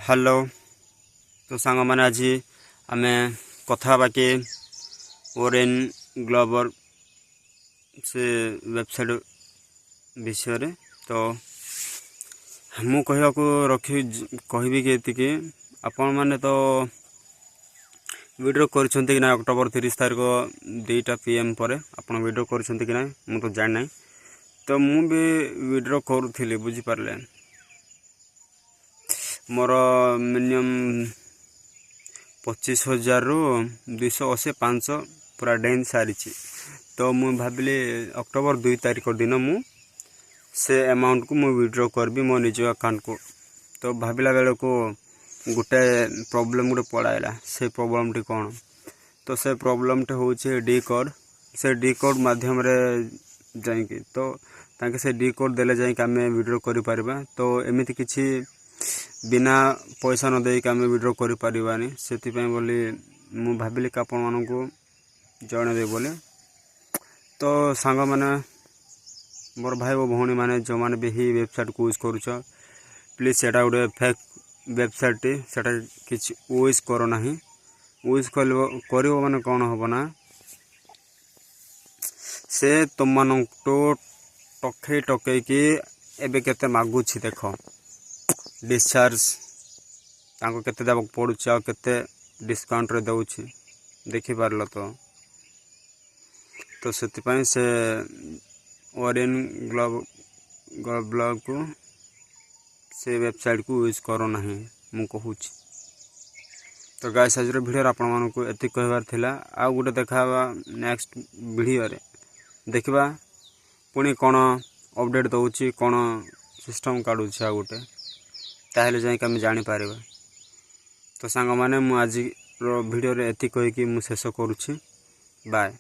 Hello. तो सांग मैंने आज आम कथा बाकी ओरेन ग्लोबल से वेबसाइट विषय तो मु कहवाको रखी कहबी कि आपण मैंने तो वीडियो कर ना अक्टोबर 30 तारीख 2टा PM पर आप वीडियो कर ना मु तो जान ना तो मु भी वीडियो करूली बुझीपारे मोर मिनिमम 25,000 रु 280 500 पूरा डेन सारी तो मुझे भाविली अक्टोबर 2 तारीख दिन मु से अमाउंट को मुझे विड्रॉ करबी मो निज अकाउंट को। तो भाविला बेले को गोटे प्रॉब्लम गोटे पड़ाला से प्रॉब्लम टी कौन तो से प्रॉब्लम टी हूँ डी कोड से डी कोड माध्यम रे जाइए तो ताके से डी कोड देले जाइए आम विड्रॉ कर पारिबा। तो एमिति किछि बिना पैसा न देक आम विड्रॉ कर पारिबानी से बोली मु भाविली कि आपण मानकु जणेबे बोले। तो सांग माने मोर भाई वो भौणी माने जो माने भी ही वेबसाइट को यूज करूछ प्लीज सेटा गोटे फेक वेबसाइट टी सेटा किछि यूज करो नाही। यूज करिवो माने कौन होबो ना से तुम मानक तो टके टके कि एबे केते मागुछि देख डिस्चार्ज तांको केते देबक पड़ुछ आ केते डिस्काउंट रे दउछि देखि पारलो तो सेति से ओरियन ग्लोबल को से वेबसाइट को यूज करो नहीं मु कहूँ। तो गाइस आज वीडियो आपण मानकु एति कहबार थिला आ गुटे देखाबा नेक्स्ट वीडियो रे देखिबा पुणी कौन अपडेट दउछि कौन सिस्टम काढुछि आ गुटे ताहेले जाई कि हम जानि पारिबा। तो सांग माने मु आज रो वीडियो रे एति कहि कि मु शेष करूछि। बाय।